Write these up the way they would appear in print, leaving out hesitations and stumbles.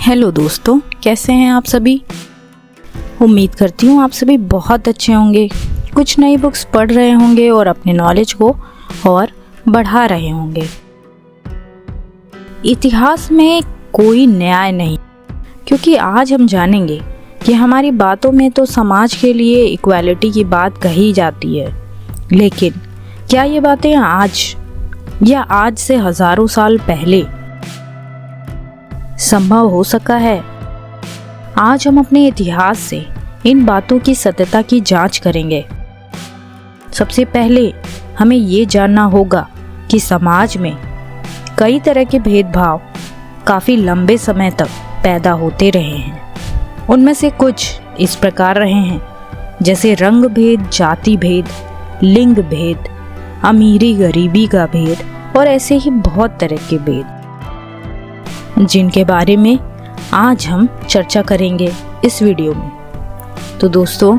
Hello दोस्तों, कैसे हैं आप सभी। उम्मीद करती हूँ आप सभी बहुत अच्छे होंगे, कुछ नई बुक्स पढ़ रहे होंगे और अपने नॉलेज को और बढ़ा रहे होंगे। इतिहास में कोई न्याय नहीं, क्योंकि आज हम जानेंगे कि हमारी बातों में तो समाज के लिए इक्वालिटी की बात कही जाती है, लेकिन क्या ये बातें आज से हजारों साल पहले संभव हो सका है। आज हम अपने इतिहास से इन बातों की सत्यता की जांच करेंगे। सबसे पहले हमें ये जानना होगा कि समाज में कई तरह के भेदभाव काफी लंबे समय तक पैदा होते रहे हैं। उनमें से कुछ इस प्रकार रहे हैं, जैसे रंग भेद, जाति भेद, लिंग भेद, अमीरी गरीबी का भेद और ऐसे ही बहुत तरह के भेद, जिनके बारे में आज हम चर्चा करेंगे इस वीडियो में। तो दोस्तों,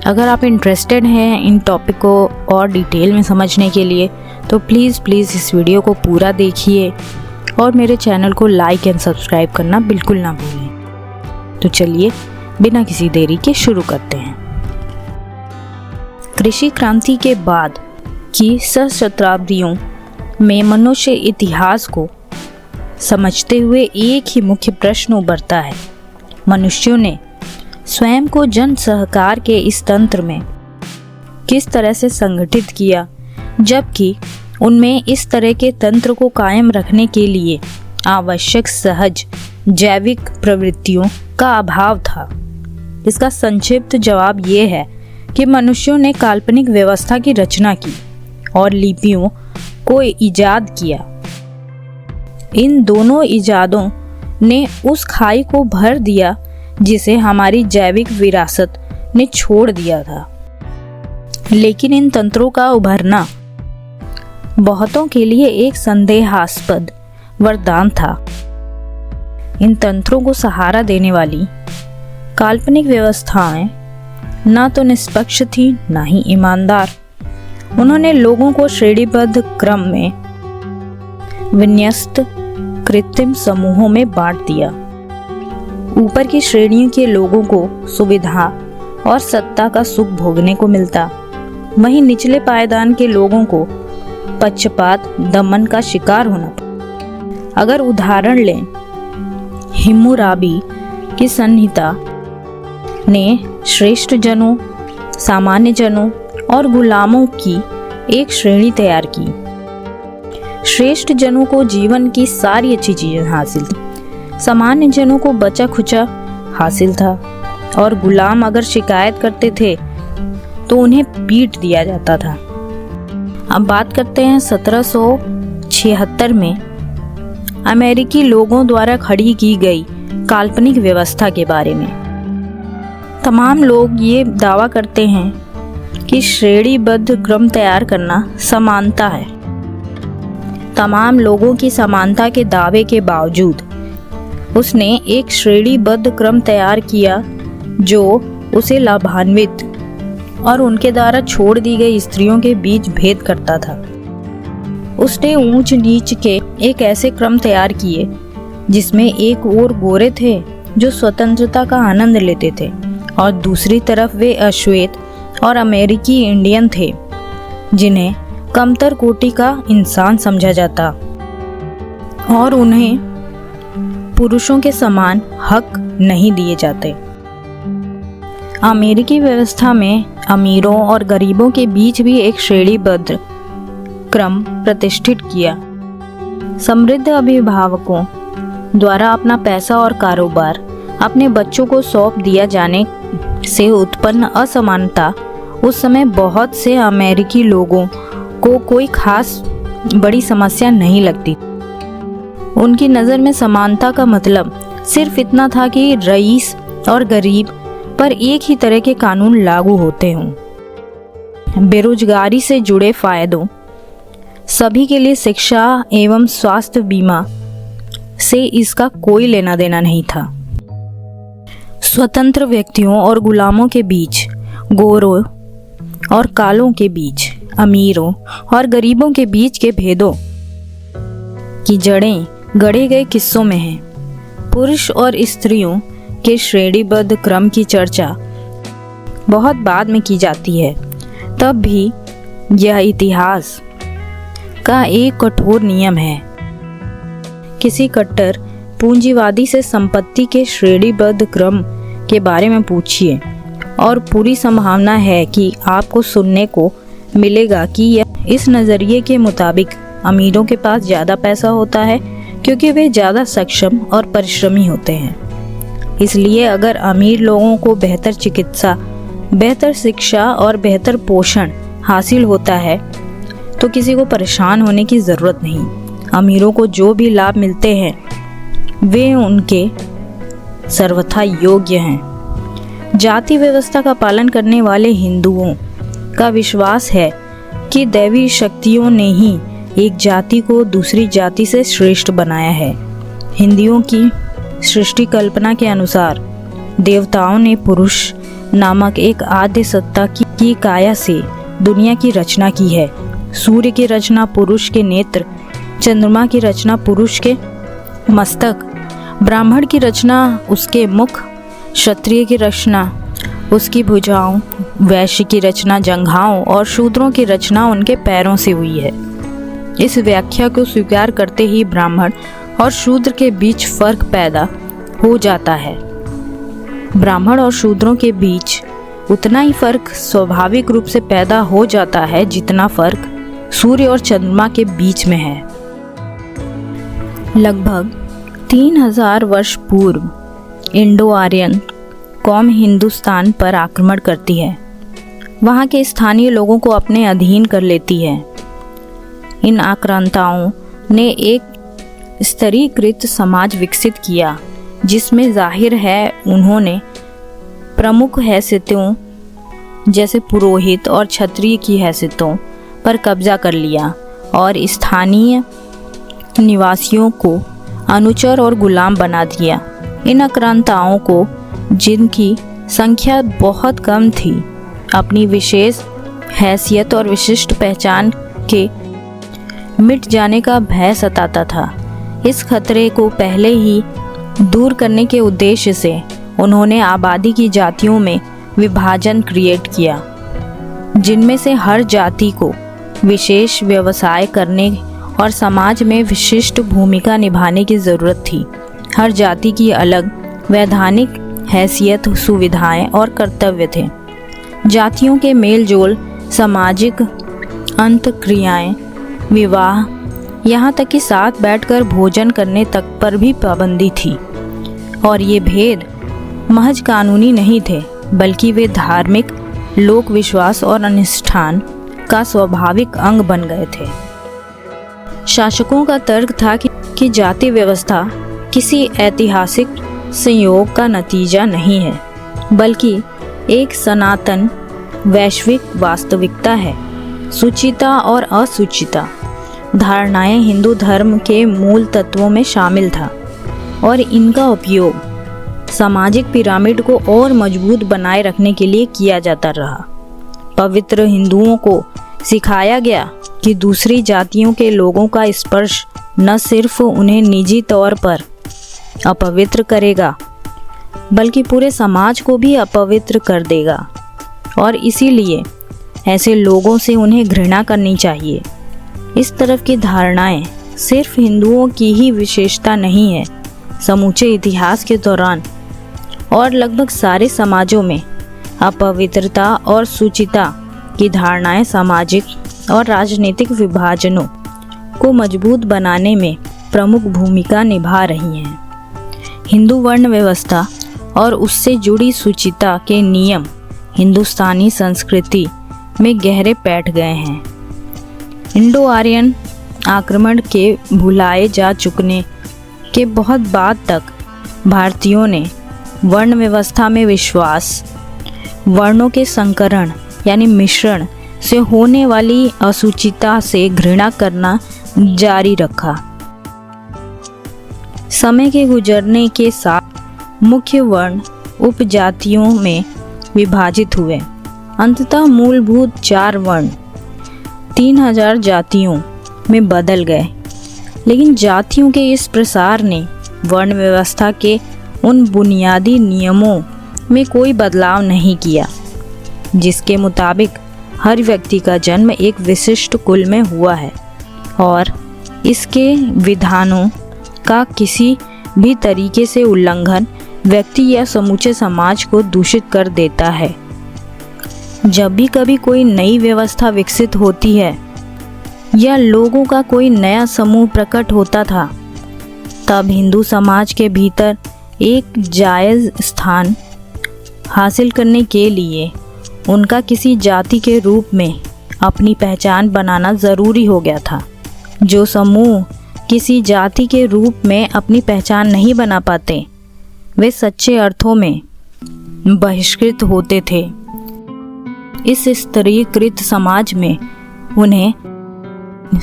अगर आप इंटरेस्टेड हैं इन टॉपिक को और डिटेल में समझने के लिए तो प्लीज़ इस वीडियो को पूरा देखिए और मेरे चैनल को लाइक एंड सब्सक्राइब करना बिल्कुल ना भूलें। तो चलिए बिना किसी देरी के शुरू करते हैं। कृषि क्रांति के बाद की सहस्त्राब्दियों में मनुष्य इतिहास को समझते हुए एक ही मुख्य प्रश्न उभरता है। मनुष्यों ने स्वयं को जन सहकार के इस तंत्र में किस तरह से संगठित किया, जबकि उनमें इस तरह के तंत्र को कायम रखने के लिए आवश्यक सहज जैविक प्रवृत्तियों का अभाव था। इसका संक्षिप्त जवाब ये है कि मनुष्यों ने काल्पनिक व्यवस्था की रचना की और लिपियों को ईजाद किया। इन दोनों इजादों ने उस खाई को भर दिया जिसे हमारी जैविक विरासत ने छोड़ दिया था। लेकिन इन तंत्रों का उभरना बहुतों के लिए एक संदेहास्पद वरदान था। इन तंत्रों को सहारा देने वाली काल्पनिक व्यवस्थाएं न तो निष्पक्ष थी, न ही ईमानदार। उन्होंने लोगों को श्रेणीबद्ध क्रम में विन्यस्त कृत्रिम समूहों में बांट दिया। ऊपर की श्रेणियों के लोगों को सुविधा और सत्ता का सुख भोगने को मिलता, वहीं निचले पायदान के लोगों को पक्षपात, दमन का शिकार होना पड़ा। अगर उदाहरण लें, हिम्मुराबी की संहिता ने श्रेष्ठ जनों, सामान्य जनों और गुलामों की एक श्रेणी तैयार की। श्रेष्ठ जनों को जीवन की सारी अच्छी चीजें हासिल थी, सामान्य जनों को बचा खुचा हासिल था और गुलाम अगर शिकायत करते थे तो उन्हें पीट दिया जाता था। अब बात करते हैं 1776 में अमेरिकी लोगों द्वारा खड़ी की गई काल्पनिक व्यवस्था के बारे में। तमाम लोग ये दावा करते हैं कि श्रेणीबद्ध क्रम तैयार करना समानता है। तमाम लोगों की समानता के दावे के बावजूद उसने एक श्रेणीबद्ध क्रम तैयार किया जो उसे लाभान्वित और उनके द्वारा छोड़ दी गई स्त्रियों के बीच भेद करता था। उसने ऊंच नीच के एक ऐसे क्रम तैयार किए जिसमें एक ओर गोरे थे जो स्वतंत्रता का आनंद लेते थे और दूसरी तरफ वे अश्वेत और अमेरिकी इंडियन थे जिन्हें कमतर कोटि का इंसान समझा जाता और उन्हें पुरुषों के समान हक नहीं दिए जाते। अमेरिकी व्यवस्था में अमीरों और गरीबों के बीच भी एक श्रेणीबद्ध क्रम प्रतिष्ठित किया। समृद्ध अभिभावकों द्वारा अपना पैसा और कारोबार अपने बच्चों को सौंप दिया जाने से उत्पन्न असमानता उस समय बहुत से अमेरिकी लोगों को कोई खास बड़ी समस्या नहीं लगती। उनकी नज़र में समानता का मतलब सिर्फ इतना था कि रईस और गरीब पर एक ही तरह के कानून लागू होते हों। बेरोजगारी से जुड़े फायदों, सभी के लिए शिक्षा एवं स्वास्थ्य बीमा से इसका कोई लेना देना नहीं था। स्वतंत्र व्यक्तियों और गुलामों के बीच, गोरों और कालों के बीच, अमीरों और गरीबों के बीच के भेदों की जड़ें गढ़े गए किस्सों में हैं। पुरुष और स्त्रियों के श्रेणीबद्ध क्रम की चर्चा बहुत बाद में की जाती है, तब भी यह इतिहास का एक कठोर नियम है। किसी कट्टर पूंजीवादी से संपत्ति के श्रेणीबद्ध क्रम के बारे में पूछिए और पूरी संभावना है कि आपको सुनने को मिलेगा कि यह इस नज़रिए के मुताबिक अमीरों के पास ज़्यादा पैसा होता है क्योंकि वे ज़्यादा सक्षम और परिश्रमी होते हैं। इसलिए अगर अमीर लोगों को बेहतर चिकित्सा, बेहतर शिक्षा और बेहतर पोषण हासिल होता है तो किसी को परेशान होने की ज़रूरत नहीं। अमीरों को जो भी लाभ मिलते हैं वे उनके सर्वथा योग्य हैं। जाति व्यवस्था का पालन करने वाले हिंदुओं का विश्वास है कि दैवी शक्तियों ने ही एक जाति को दूसरी जाति से श्रेष्ठ बनाया है। हिंदुओं की सृष्टि कल्पना के अनुसार देवताओं ने पुरुष नामक एक आद्य सत्ता की काया से दुनिया की रचना की है। सूर्य की रचना पुरुष के नेत्र, चंद्रमा की रचना पुरुष के मस्तक, ब्राह्मण की रचना उसके मुख, क्षत्रिय की रचना उसकी भुजाओं, वैश्य की रचना जंघाओं और शूद्रों की रचना उनके पैरों से हुई है। इस व्याख्या को स्वीकार करते ही ब्राह्मण और शूद्र के बीच फर्क पैदा हो जाता है। ब्राह्मण और शूद्रों के बीच उतना ही फर्क स्वाभाविक रूप से पैदा हो जाता है जितना फर्क सूर्य और चंद्रमा के बीच में है। लगभग 3000 वर्ष पूर्व इंडो आर्यन कौम हिंदुस्तान पर आक्रमण करती है। वहाँ के स्थानीय लोगों को अपने अधीन कर लेती है। इन आक्रांताओं ने एक स्तरीकृत समाज विकसित किया जिसमें जाहिर है उन्होंने प्रमुख हैसियतों जैसे पुरोहित और क्षत्रिय की हैसियतों पर कब्जा कर लिया और स्थानीय निवासियों को अनुचर और गुलाम बना दिया। इन आक्रांताओं को, जिनकी संख्या बहुत कम थी, अपनी विशेष हैसियत और विशिष्ट पहचान के मिट जाने का भय सताता था। इस खतरे को पहले ही दूर करने के उद्देश्य से उन्होंने आबादी की जातियों में विभाजन क्रिएट किया, जिनमें से हर जाति को विशेष व्यवसाय करने और समाज में विशिष्ट भूमिका निभाने की ज़रूरत थी। हर जाति की अलग वैधानिक हैसियत, सुविधाएं और कर्तव्य थे। जातियों के मेल जोल, सामाजिक अंतःक्रियाएं, विवाह, यहाँ तक कि साथ बैठकर भोजन करने तक पर भी पाबंदी थी। और ये भेद महज कानूनी नहीं थे, बल्कि वे धार्मिक, लोक विश्वास और अनुष्ठान का स्वाभाविक अंग बन गए थे। शासकों का तर्क था कि जाति व्यवस्था किसी ऐतिहासिक संयोग का नतीजा नहीं है, बल्कि एक सनातन वैश्विक वास्तविकता है। सुचिता और असुचिता धारणाएं हिंदू धर्म के मूल तत्वों में शामिल था और इनका उपयोग सामाजिक पिरामिड को और मजबूत बनाए रखने के लिए किया जाता रहा। पवित्र हिंदुओं को सिखाया गया कि दूसरी जातियों के लोगों का स्पर्श न सिर्फ उन्हें निजी तौर पर अपवित्र करेगा, बल्कि पूरे समाज को भी अपवित्र कर देगा और इसीलिए ऐसे लोगों से उन्हें घृणा करनी चाहिए। इस तरफ की धारणाएं सिर्फ हिंदुओं की ही विशेषता नहीं है, समूचे इतिहास के दौरान और लगभग सारे समाजों में अपवित्रता और सुचिता की धारणाएं सामाजिक और राजनीतिक विभाजनों को मजबूत बनाने में प्रमुख भूमिका निभा रही हैं। हिंदू वर्ण व्यवस्था और उससे जुड़ी सुचिता के नियम हिंदुस्तानी संस्कृति में गहरे बैठ गए हैं। इंडो आर्यन आक्रमण के भुलाए जा चुकने के बहुत बाद तक भारतीयों ने वर्ण व्यवस्था में विश्वास, वर्णों के संकरण यानी मिश्रण से होने वाली असुचिता से घृणा करना जारी रखा। समय के गुजरने के साथ मुख्य वर्ण उपजातियों में विभाजित हुए। अंततः मूलभूत 4 वर्ण 3000 जातियों में बदल गए। लेकिन जातियों के इस प्रसार ने वर्ण व्यवस्था के उन बुनियादी नियमों में कोई बदलाव नहीं किया जिसके मुताबिक हर व्यक्ति का जन्म एक विशिष्ट कुल में हुआ है और इसके विधानों का किसी भी तरीके से उल्लंघन व्यक्ति या समूचे समाज को दूषित कर देता है। जब भी कभी कोई नई व्यवस्था विकसित होती है या लोगों का कोई नया समूह प्रकट होता था, तब हिंदू समाज के भीतर एक जायज़ स्थान हासिल करने के लिए उनका किसी जाति के रूप में अपनी पहचान बनाना ज़रूरी हो गया था। जो समूह किसी जाति के रूप में अपनी पहचान नहीं बना पाते, वे सच्चे अर्थों में बहिष्कृत होते थे। इस स्तरीकृत समाज में उन्हें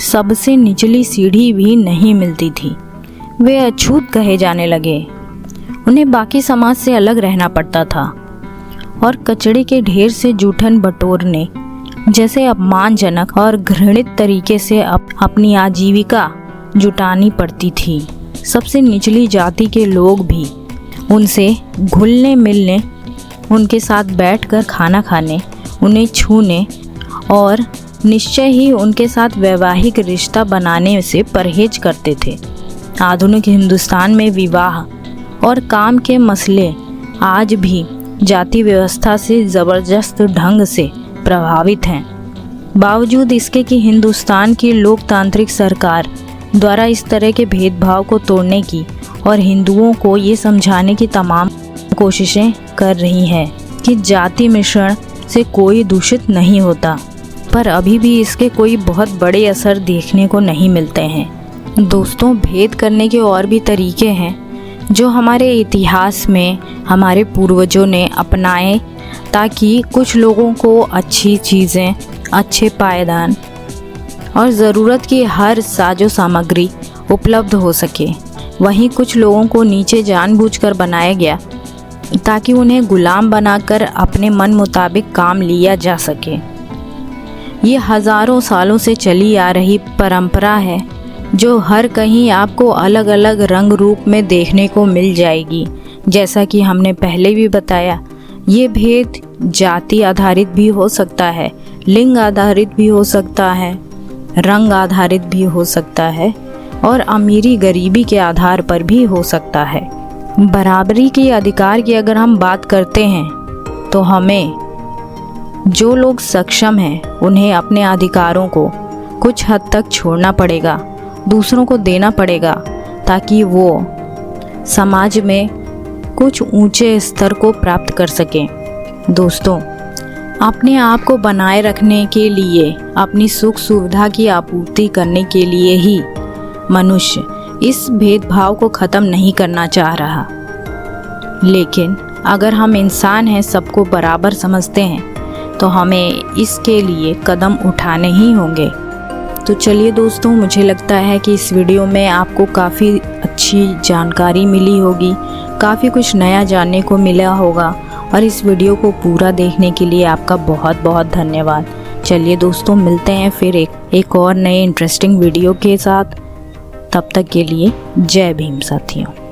सबसे निचली सीढ़ी भी नहीं मिलती थी। वे अछूत कहे जाने लगे। उन्हें बाकी समाज से अलग रहना पड़ता था और कचड़े के ढेर से जूठन बटोरने जैसे अपमानजनक और घृणित तरीके से अपनी आजीविका जुटानी पड़ती थी। सबसे निचली जाति के लोग भी उनसे घुलने मिलने, उनके साथ बैठकर खाना खाने, उन्हें छूने और निश्चय ही उनके साथ वैवाहिक रिश्ता बनाने से परहेज करते थे। आधुनिक हिंदुस्तान में विवाह और काम के मसले आज भी जाति व्यवस्था से ज़बरदस्त ढंग से प्रभावित हैं। बावजूद इसके कि हिंदुस्तान की लोकतांत्रिक सरकार द्वारा इस तरह के भेदभाव को तोड़ने की और हिंदुओं को ये समझाने की तमाम कोशिशें कर रही है कि जाति मिश्रण से कोई दूषित नहीं होता, पर अभी भी इसके कोई बहुत बड़े असर देखने को नहीं मिलते हैं। दोस्तों, भेद करने के और भी तरीके हैं जो हमारे इतिहास में हमारे पूर्वजों ने अपनाए ताकि कुछ लोगों को अच्छी चीज़ें, अच्छे पायदान और ज़रूरत की हर साजो सामग्री उपलब्ध हो सके। वहीं कुछ लोगों को नीचे जानबूझकर बनाया गया ताकि उन्हें गुलाम बनाकर अपने मन मुताबिक काम लिया जा सके। ये हज़ारों सालों से चली आ रही परंपरा है जो हर कहीं आपको अलग अलग रंग रूप में देखने को मिल जाएगी। जैसा कि हमने पहले भी बताया, ये भेद जाति आधारित भी हो सकता है, लिंग आधारित भी हो सकता है, रंग आधारित भी हो सकता है और अमीरी गरीबी के आधार पर भी हो सकता है। बराबरी के अधिकार की अगर हम बात करते हैं तो हमें जो लोग सक्षम हैं उन्हें अपने अधिकारों को कुछ हद तक छोड़ना पड़ेगा, दूसरों को देना पड़ेगा ताकि वो समाज में कुछ ऊंचे स्तर को प्राप्त कर सकें। दोस्तों, अपने आप को बनाए रखने के लिए, अपनी सुख सुविधा की आपूर्ति करने के लिए ही मनुष्य इस भेदभाव को ख़त्म नहीं करना चाह रहा। लेकिन अगर हम इंसान हैं, सबको बराबर समझते हैं, तो हमें इसके लिए कदम उठाने ही होंगे। तो चलिए दोस्तों, मुझे लगता है कि इस वीडियो में आपको काफ़ी अच्छी जानकारी मिली होगी, काफ़ी कुछ नया जानने को मिला होगा और इस वीडियो को पूरा देखने के लिए आपका बहुत बहुत धन्यवाद। चलिए दोस्तों, मिलते हैं फिर एक और नए इंटरेस्टिंग वीडियो के साथ। तब तक के लिए जय भीम साथियों।